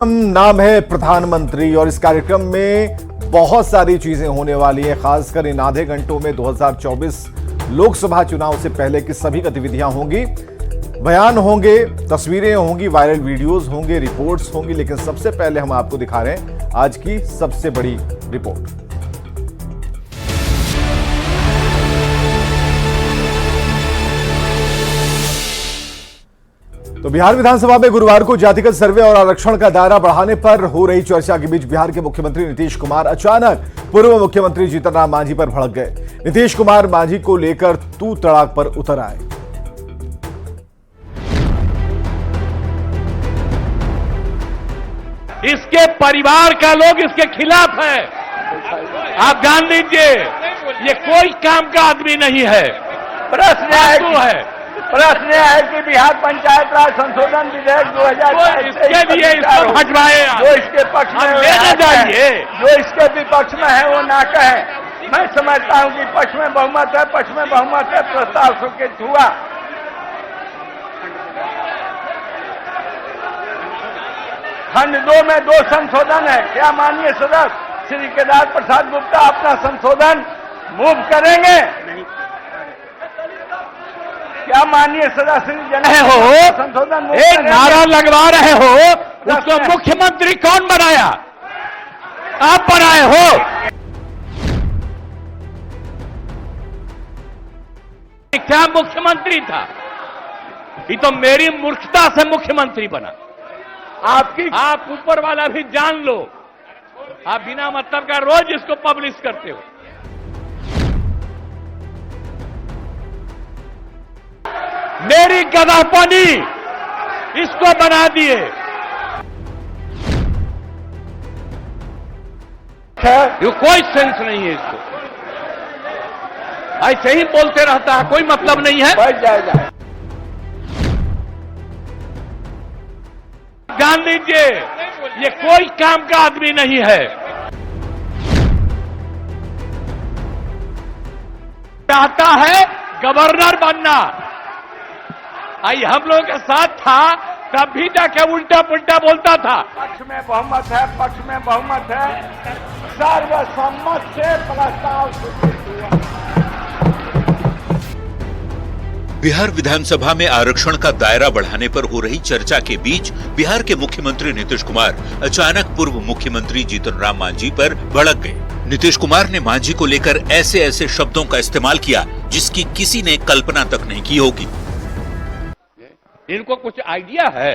नाम है प्रधानमंत्री और इस कार्यक्रम में बहुत सारी चीजें होने वाली है। खासकर इन आधे घंटों में 2024 लोकसभा चुनाव से पहले की सभी गतिविधियां होंगी, बयान होंगे, तस्वीरें होंगी, वायरल वीडियोस होंगे, रिपोर्ट्स होंगी। लेकिन सबसे पहले हम आपको दिखा रहे हैं आज की सबसे बड़ी रिपोर्ट। तो बिहार विधानसभा में गुरुवार को जातिगत सर्वे और आरक्षण का दायरा बढ़ाने पर हो रही चर्चा के बीच बिहार के मुख्यमंत्री नीतीश कुमार अचानक पूर्व मुख्यमंत्री जीतन राम मांझी पर भड़क गए। नीतीश कुमार मांझी को लेकर तू तड़ाक पर उतर आए। इसके परिवार का लोग इसके खिलाफ है। आप जान लीजिए, ये कोई काम का आदमी नहीं है। प्रश्न है कि बिहार पंचायत राज संशोधन विधेयक 2000 इसके लिए इसको हटवाए, जो इसके पक्ष में लेना चाहिए, जो इसके विपक्ष में है वो ना कहे। मैं समझता हूँ कि पक्ष में बहुमत है, पक्ष में बहुमत है, प्रस्ताव स्वीकृत हुआ। खंड 2 में 2 संशोधन है। क्या माननीय सदस्य श्री केदार प्रसाद गुप्ता अपना संशोधन मूव करेंगे? क्या माननीय सदस्य हो संशोधन एक नारा लगवा रहे हो, उसको मुख्यमंत्री कौन बनाया? आप बनाए हो। क्या मुख्यमंत्री था? ये तो मेरी मूर्खता से मुख्यमंत्री बना। आप ऊपर वाला भी जान लो। आप बिना मतलब का रोज इसको पब्लिश करते हो। मेरी गधापनी इसको बना दिए। ये कोई सेंस नहीं है इसको। ऐसे ही बोलते रहता है, कोई मतलब नहीं है। बढ़ जाएगा। जान लीजिए, ये कोई काम का आदमी नहीं है। चाहता है गवर्नर बनना। आई हम लोगों के साथ था तब भी जाके उल्टा पुल्टा बोलता था। पक्ष में बहुमत है, पक्ष में बहुमत है, सर्वसम्मत से प्रस्ताव स्वीकृत हुआ। बिहार विधानसभा में आरक्षण का दायरा बढ़ाने पर हो रही चर्चा के बीच बिहार के मुख्यमंत्री नीतीश कुमार अचानक पूर्व मुख्यमंत्री जीतन राम मांझी पर भड़क गए। नीतीश कुमार ने मांझी को लेकर ऐसे ऐसे शब्दों का इस्तेमाल किया जिसकी किसी ने कल्पना तक नहीं की होगी। इनको कुछ आइडिया है?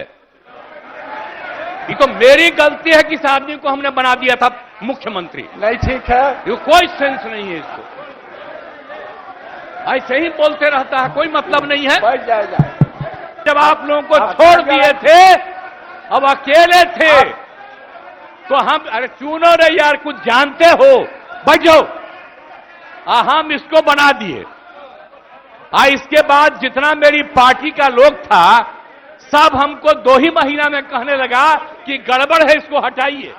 ये तो मेरी गलती है कि इस आदमी को हमने बना दिया था मुख्यमंत्री। नहीं ठीक है। ये कोई सेंस नहीं है इसको। ऐसे ही बोलते रहता है, कोई मतलब नहीं है। बढ़ जाएगा। जब आप लोगों को छोड़ दिए थे, अब अकेले थे, तो हम अरे चुनो रे यार, कुछ जानते हो, बैठ जाओ। हम इसको बना दिए। इसके बाद जितना मेरी पार्टी का लोग था, सब हमको 2 ही महीना में कहने लगा कि गड़बड़ है, इसको हटाइए।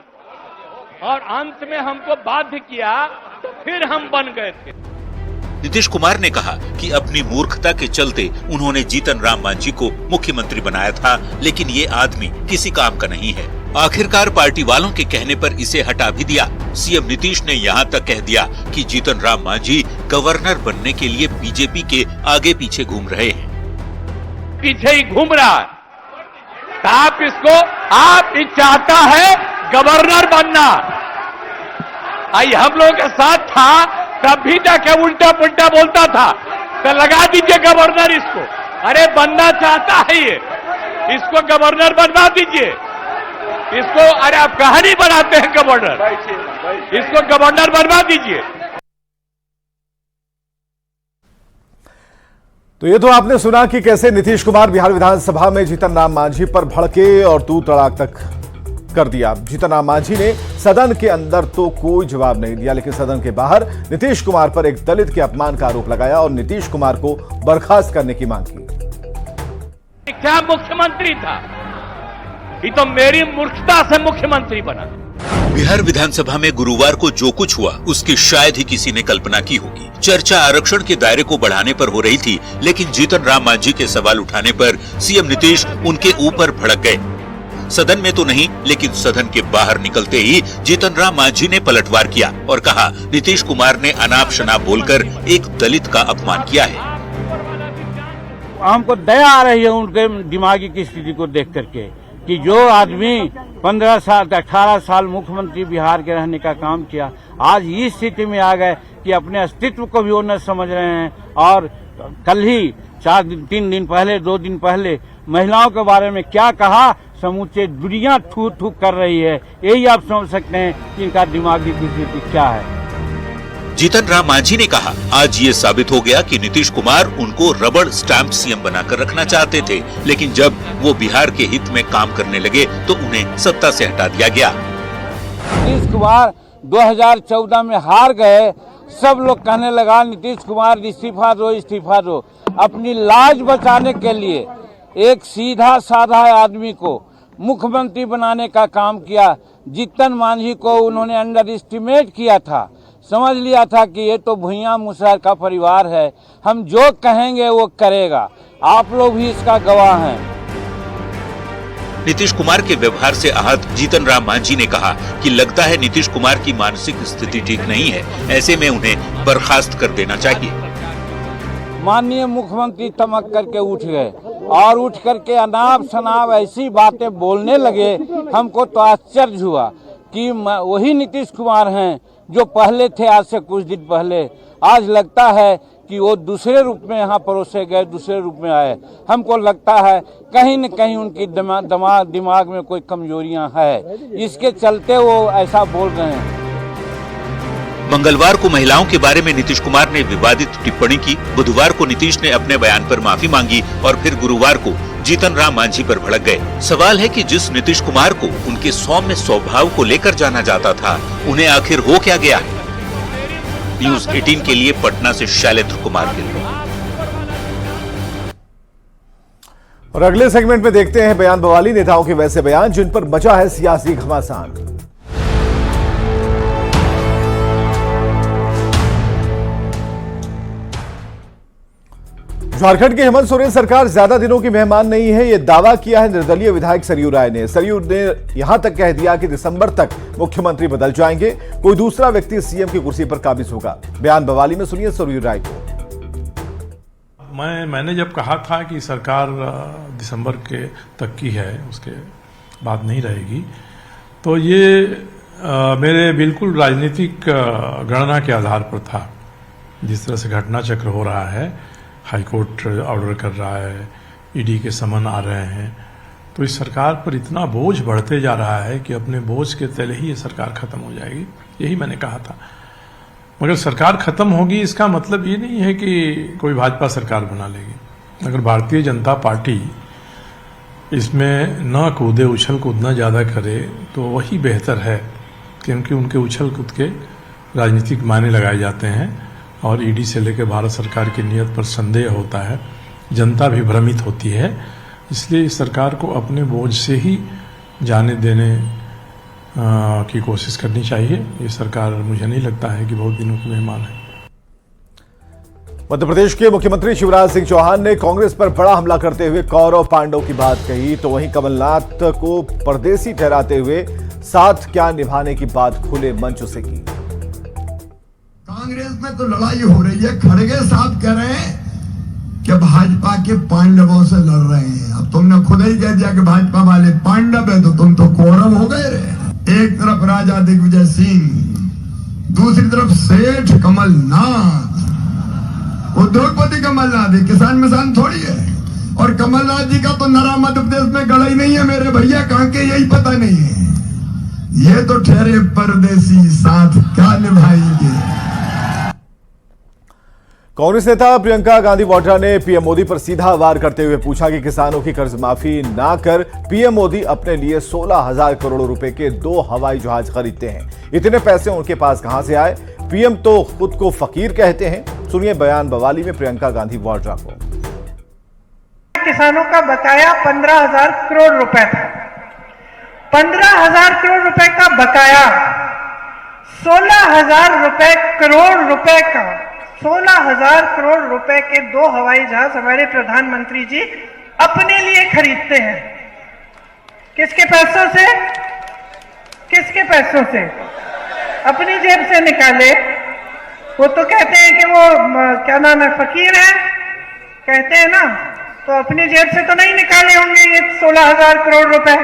और अंत में हमको बाध्य किया, तो फिर हम बन गए थे। नीतीश कुमार ने कहा कि अपनी मूर्खता के चलते उन्होंने जीतन राम मांझी को मुख्यमंत्री बनाया था, लेकिन ये आदमी किसी काम का नहीं है। आखिरकार पार्टी वालों के कहने पर इसे हटा भी दिया। सीएम नीतीश ने यहाँ तक कह दिया कि जीतन राम मांझी गवर्नर बनने के लिए बीजेपी के आगे पीछे घूम रहे हैं। पीछे ही घूम रहा है। आप चाहता है गवर्नर बनना। हम लोगों के साथ था तब भी जाके उल्टा पुल्टा बोलता था, तो लगा दीजिए गवर्नर इसको। अरे बनना चाहता है ये, इसको गवर्नर बनवा दीजिए। इसको अरे आप कहानी बनाते हैं गवर्नर, इसको गवर्नर बनवा दीजिए। तो ये तो आपने सुना कि कैसे नीतीश कुमार बिहार विधानसभा में जीतन राम मांझी पर भड़के और तू तड़ाक तक कर दिया। जीतन राम मांझी ने सदन के अंदर तो कोई जवाब नहीं दिया, लेकिन सदन के बाहर नीतीश कुमार पर एक दलित के अपमान का आरोप लगाया और नीतीश कुमार को बर्खास्त करने की मांग की। क्या मुख्यमंत्री था? ये तो मेरी मूर्खता से मुख्यमंत्री बना। बिहार विधानसभा में गुरुवार को जो कुछ हुआ उसकी शायद ही किसी ने कल्पना की होगी। चर्चा आरक्षण के दायरे को बढ़ाने पर हो रही थी, लेकिन जीतन राम मांझी के सवाल उठाने पर सीएम नीतीश उनके ऊपर भड़क गए। सदन में तो नहीं लेकिन सदन के बाहर निकलते ही जीतन राम मांझी ने पलटवार किया और कहा नीतीश कुमार ने अनाप शनाप बोलकर एक दलित का अपमान किया है। हमको दया आ रही है उनके दिमागी की स्थिति को देख करके कि जो आदमी 15 साल 18 साल मुख्यमंत्री बिहार के रहने का काम किया, आज इस स्थिति में आ गए कि अपने अस्तित्व को भी वो न समझ रहे हैं। और कल ही 2 दिन पहले महिलाओं के बारे में क्या कहा, समूचे दुनिया थू थू कर रही है। यही आप समझ सकते हैं कि इनका दिमागी स्थिति क्या है। जीतन राम मांझी ने कहा आज ये साबित हो गया कि नीतीश कुमार उनको रबड़ स्टैंप सीएम बनाकर रखना चाहते थे, लेकिन जब वो बिहार के हित में काम करने लगे तो उन्हें सत्ता से हटा दिया गया। नीतीश कुमार 2014 में हार गए, सब लोग कहने लगा नीतीश कुमार इस्तीफा दो। अपनी लाज बचाने के लिए एक सीधा साधा आदमी को मुख्यमंत्री बनाने का काम किया। जीतन मांझी को उन्होंने अंडर एस्टिमेट किया था, समझ लिया था कि ये तो भुइयां मुसहर का परिवार है, हम जो कहेंगे वो करेगा। आप लोग भी इसका गवाह हैं। नीतीश कुमार के व्यवहार से आहत जीतन राम मांझी ने कहा कि लगता है नीतीश कुमार की मानसिक स्थिति ठीक नहीं है, ऐसे में उन्हें बर्खास्त कर देना चाहिए। माननीय मुख्यमंत्री तमक करके उठ गए और उठ करके अनाप शनाप ऐसी बातें बोलने लगे, हमको तो आश्चर्य हुआ कि वही नीतीश कुमार हैं जो पहले थे आज से कुछ दिन पहले। आज लगता है कि वो दूसरे रूप में यहाँ परोसे गए, दूसरे रूप में आए। हमको लगता है कहीं न कहीं उनकी दिमाग में कोई कमजोरियां है, इसके चलते वो ऐसा बोल रहे हैं। मंगलवार को महिलाओं के बारे में नीतीश कुमार ने विवादित टिप्पणी की। बुधवार को नीतीश ने अपने बयान पर माफी मांगी और फिर गुरुवार को जीतन राम मांझी पर भड़क गए। सवाल है कि जिस नीतीश कुमार को उनके सौम्य स्वभाव को लेकर जाना जाता था, उन्हें आखिर हो क्या गया है? न्यूज 18 के लिए पटना से शैलेंद्र कुमार की रिपोर्ट। और अगले सेगमेंट में देखते हैं बयान बवाली नेताओं के वैसे बयान जिन पर बचा है सियासी घमासान। झारखंड की हेमंत सोरेन सरकार ज्यादा दिनों की मेहमान नहीं है, यह दावा किया है निर्दलीय विधायक सरयू राय ने। सरयू ने यहां तक कह दिया कि दिसंबर तक मुख्यमंत्री बदल जाएंगे, कोई दूसरा व्यक्ति सीएम की कुर्सी पर काबिज होगा। बयान बवाली में सुनिए सरयू राय को। मैंने जब कहा था कि सरकार दिसंबर के तक की है, उसके बाद नहीं रहेगी, तो ये मेरे बिल्कुल राजनीतिक गणना के आधार पर था। जिस तरह से घटना चक्र हो रहा है, हाईकोर्ट ऑर्डर कर रहा है, ईडी के समन आ रहे हैं, तो इस सरकार पर इतना बोझ बढ़ते जा रहा है कि अपने बोझ के तले ही ये सरकार खत्म हो जाएगी, यही मैंने कहा था। मगर सरकार खत्म होगी इसका मतलब ये नहीं है कि कोई भाजपा सरकार बना लेगी। अगर भारतीय जनता पार्टी इसमें न कूदे, उछल कूद न ज़्यादा करे तो वही बेहतर है, क्योंकि उनके उछल कूद के राजनीतिक मायने लगाए जाते हैं और ईडी से लेकर भारत सरकार की नीयत पर संदेह होता है, जनता भी भ्रमित होती है। इसलिए इस सरकार को अपने बोझ से ही जाने देने की कोशिश करनी चाहिए। ये सरकार मुझे नहीं लगता है कि बहुत दिनों की मेहमान है। मध्य प्रदेश के मुख्यमंत्री शिवराज सिंह चौहान ने कांग्रेस पर बड़ा हमला करते हुए कौरव पांडव की बात कही, तो वहीं कमलनाथ को परदेसी ठहराते हुए साथ क्या निभाने की बात खुले मंच से की। कांग्रेस में तो लड़ाई हो रही है, खड़गे साहब कह रहे हैं कि भाजपा के पांडवों से लड़ रहे हैं। अब तुमने खुद ही कह दिया कि भाजपा वाले पांडव है, तो तुम तो कौरव हो गए रहे। एक तरफ राजा दिग्विजय सिंह, दूसरी तरफ सेठ कमलनाथ, उद्योगपति कमलनाथ है, किसान मिसान थोड़ी है। और कमलनाथ जी का तो नरा मध्य प्रदेश में गड़ा ही नहीं है मेरे भैया, कहां के यही पता नहीं है। ये तो ठहरे परदेसी, साथ क्या निभाएंगे। कांग्रेस नेता प्रियंका गांधी वाड्रा ने पीएम मोदी पर सीधा वार करते हुए पूछा कि किसानों की कर्ज माफी ना कर पीएम मोदी अपने लिए 16,000 करोड़ रुपए के 2 हवाई जहाज खरीदते हैं। इतने पैसे उनके पास कहां से आए? पीएम तो खुद को फकीर कहते हैं। सुनिए बयान बवाली में प्रियंका गांधी वाड्रा को। किसानों का बकाया 15,000 करोड़ रुपए था। 15,000 करोड़ रुपए का बकाया 16,000 करोड़ रुपए का 16,000 करोड़ रुपए के 2 हवाई जहाज हमारे प्रधानमंत्री जी अपने लिए खरीदते हैं। किसके पैसों से? किसके पैसों से? अपनी जेब से निकाले। वो तो कहते हैं कि वो क्या नाम है, फकीर है, कहते हैं ना, तो अपनी जेब से तो नहीं निकाले होंगे ये 16,000 करोड़ रुपए।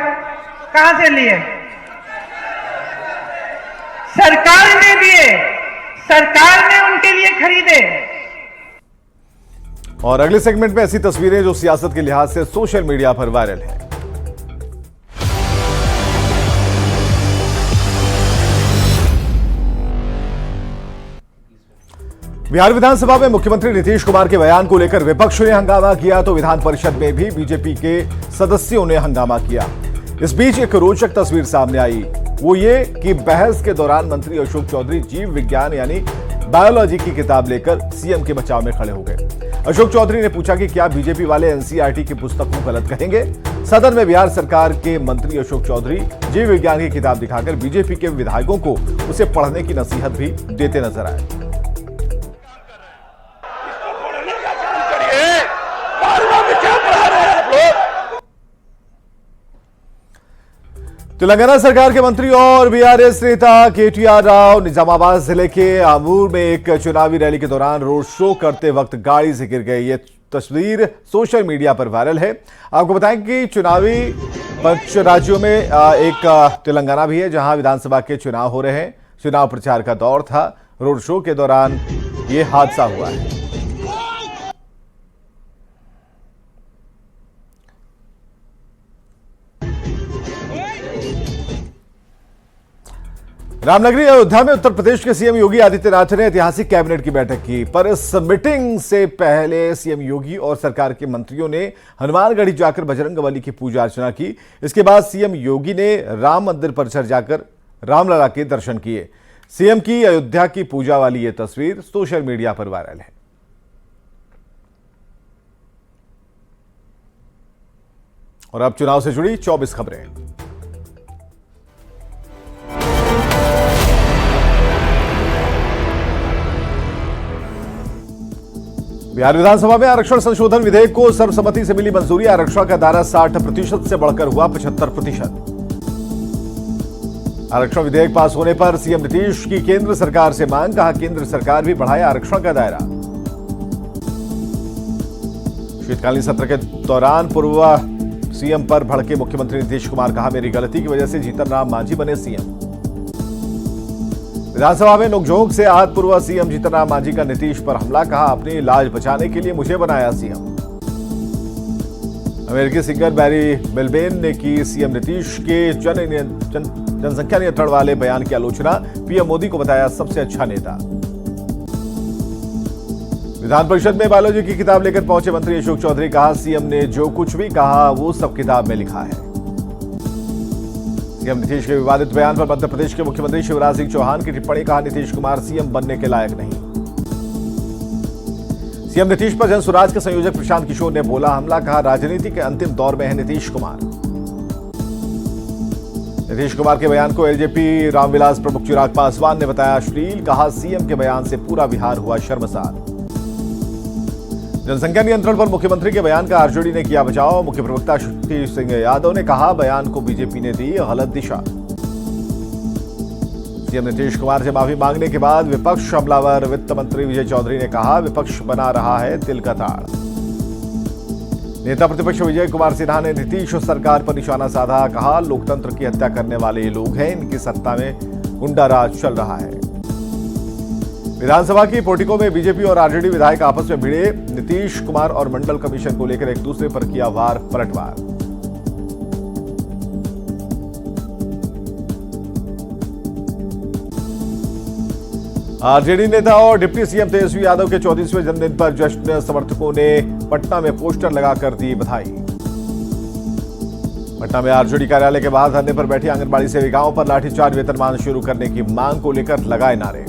कहां से लिए? सरकार ने दिए, सरकार ने उनके लिए खरीदे। और अगले सेगमेंट में ऐसी तस्वीरें जो सियासत के लिहाज से सोशल मीडिया पर वायरल है। बिहार विधानसभा में मुख्यमंत्री नीतीश कुमार के बयान को लेकर विपक्ष ने हंगामा किया तो विधान परिषद में भी बीजेपी के सदस्यों ने हंगामा किया। इस बीच एक रोचक तस्वीर सामने आई, वो ये कि बहस के दौरान मंत्री अशोक चौधरी जीव विज्ञान यानी बायोलॉजी की किताब लेकर सीएम के बचाव में खड़े हो गए। अशोक चौधरी ने पूछा कि क्या बीजेपी वाले एनसीईआरटी की पुस्तक को गलत कहेंगे। सदन में बिहार सरकार के मंत्री अशोक चौधरी जीव विज्ञान की किताब दिखाकर बीजेपी के विधायकों को उसे पढ़ने की नसीहत भी देते नजर आए। तेलंगाना सरकार के मंत्री और बीआरएस नेता केटीआर राव निजामाबाद जिले के आमूर में एक चुनावी रैली के दौरान रोड शो करते वक्त गाड़ी से गिर गए। ये तस्वीर सोशल मीडिया पर वायरल है। आपको बताएं कि चुनावी 5 राज्यों में एक तेलंगाना भी है जहां विधानसभा के चुनाव हो रहे हैं। चुनाव प्रचार का दौर था। रोड शो के दौरान ये हादसा हुआ है। रामनगरी अयोध्या में उत्तर प्रदेश के सीएम योगी आदित्यनाथ ने ऐतिहासिक कैबिनेट की बैठक की, पर इस मीटिंग से पहले सीएम योगी और सरकार के मंत्रियों ने हनुमानगढ़ी जाकर बजरंगबली की पूजा अर्चना की। इसके बाद सीएम योगी ने राम मंदिर परिसर जाकर रामलला के दर्शन किए। सीएम की अयोध्या की पूजा वाली ये तस्वीर सोशल मीडिया पर वायरल है। और अब चुनाव से जुड़ी 24 खबरें। बिहार विधानसभा में आरक्षण संशोधन विधेयक को सर्वसम्मति से मिली मंजूरी। आरक्षण का दायरा 60% से बढ़कर हुआ 75%। आरक्षण विधेयक पास होने पर सीएम नीतीश की केंद्र सरकार से मांग, कहा केंद्र सरकार भी बढ़ाए आरक्षण का दायरा। शीतकालीन सत्र के दौरान पूर्व सीएम पर भड़के मुख्यमंत्री नीतीश कुमार, कहा मेरी गलती की वजह से जीतन राम मांझी बने सीएम। विधानसभा में नोकझोंक से आहत पूर्व सीएम जीतन राम मांझी का नीतीश पर हमला, कहा अपनी लाज बचाने के लिए मुझे बनाया सीएम। अमेरिकी सिंगर बैरी मेलबेन ने की सीएम नीतीश के जनसंख्या नियंत्रण वाले बयान की आलोचना, पीएम मोदी को बताया सबसे अच्छा नेता। विधान परिषद में बायोलॉजी की किताब लेकर पहुंचे मंत्री अशोक चौधरी, कहा सीएम ने जो कुछ भी कहा वो सब किताब में लिखा है। सीएम नीतीश के विवादित बयान पर मध्य प्रदेश के मुख्यमंत्री शिवराज सिंह चौहान की टिप्पणी, कहा नीतीश कुमार सीएम बनने के लायक नहीं। सीएम नीतीश पर जनसुराज के संयोजक प्रशांत किशोर ने बोला हमला, कहा राजनीति के अंतिम दौर में है नीतीश कुमार। नीतीश कुमार के बयान को एलजेपी रामविलास प्रमुख चिराग पासवान ने बताया अश्लील, कहा सीएम के बयान से पूरा बिहार हुआ शर्मसार। जनसंख्या नियंत्रण पर मुख्यमंत्री के बयान का आरजेडी ने किया बचाव। मुख्य प्रवक्ता शक्ति सिंह यादव ने कहा बयान को बीजेपी ने दी गलत दिशा। सीएम नीतीश कुमार से माफी मांगने के बाद विपक्ष हमलावर। वित्त मंत्री विजय चौधरी ने कहा विपक्ष बना रहा है तिल का ताड़। नेता प्रतिपक्ष विजय कुमार सिन्हा ने नीतीश सरकार पर निशाना साधा, कहा लोकतंत्र की हत्या करने वाले ये लोग हैं, इनकी सत्ता में गुंडा राज चल रहा है। विधानसभा की पोर्टिको में बीजेपी और आरजेडी विधायक आपस में भिड़े। नीतीश कुमार और मंडल कमीशन को लेकर एक दूसरे पर किया वार पलटवार। आरजेडी नेता और डिप्टी सीएम तेजस्वी यादव के 34वें जन्मदिन पर जश्न, समर्थकों ने पटना में पोस्टर लगाकर दी बधाई। पटना में आरजेडी कार्यालय के बाहर धरने पर बैठी आंगनबाड़ी सेविकाओं पर लाठीचार्ज, वेतनमान शुरू करने की मांग को लेकर लगाए नारे।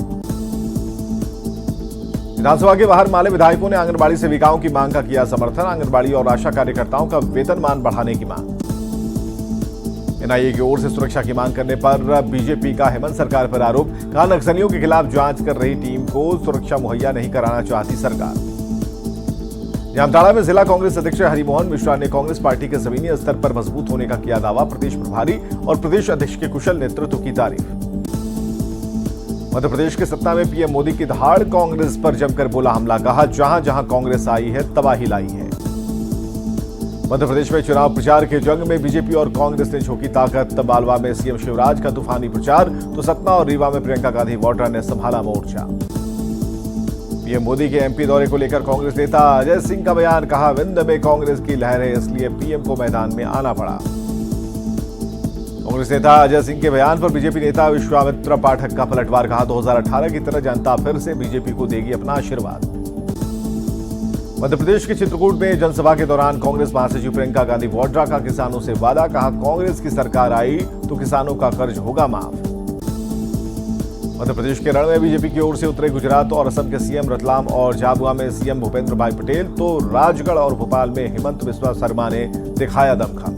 विधानसभा के बाहर माले विधायकों ने आंगनबाड़ी सेविकाओं की मांग का किया समर्थन। आंगनबाड़ी और आशा कार्यकर्ताओं का वेतनमान बढ़ाने की मांग। एनआईए की ओर से सुरक्षा की मांग करने पर बीजेपी का हेमंत सरकार पर आरोप, कहा नक्सलियों के खिलाफ जांच कर रही टीम को सुरक्षा मुहैया नहीं कराना चाहती सरकार। जामताड़ा में जिला कांग्रेस अध्यक्ष हरिमोहन मिश्रा ने कांग्रेस पार्टी के जमीनी स्तर पर मजबूत होने का किया दावा। प्रदेश प्रभारी और प्रदेश अध्यक्ष के कुशल नेतृत्व की तारीफ। मध्य प्रदेश के सत्ता में पीएम मोदी की दहाड़, कांग्रेस पर जमकर बोला हमला। कहा जहां जहां कांग्रेस आई है तबाही लाई है। मध्य प्रदेश में चुनाव प्रचार के जंग में बीजेपी और कांग्रेस ने झोंकी ताकत। मालवा में सीएम शिवराज का तूफानी प्रचार तो सतना और रीवा में प्रियंका गांधी वाड्रा ने संभाला मोर्चा। पीएम मोदी के एमपी दौरे को लेकर कांग्रेस नेता अजय सिंह का बयान। कहा विंध्य में कांग्रेस की लहर है, इसलिए पीएम को मैदान में आना पड़ा। कांग्रेस नेता अजय सिंह के बयान पर बीजेपी नेता विश्वामित्र पाठक का पलटवार। कहा 2018 की तरह जनता फिर से बीजेपी को देगी अपना आशीर्वाद। मध्य प्रदेश के चित्रकूट में जनसभा के दौरान कांग्रेस महासचिव प्रियंका गांधी वाड्रा का किसानों से वादा। कहा कांग्रेस की सरकार आई तो किसानों का कर्ज होगा माफ। मध्य प्रदेश के रण में बीजेपी की ओर से उतरे गुजरात और असम के सीएम। रतलाम और झाबुआ में सीएम भूपेंद्र भाई पटेल तो राजगढ़ और भोपाल में हेमंत बिस्वा शर्मा ने दिखाया दमखम।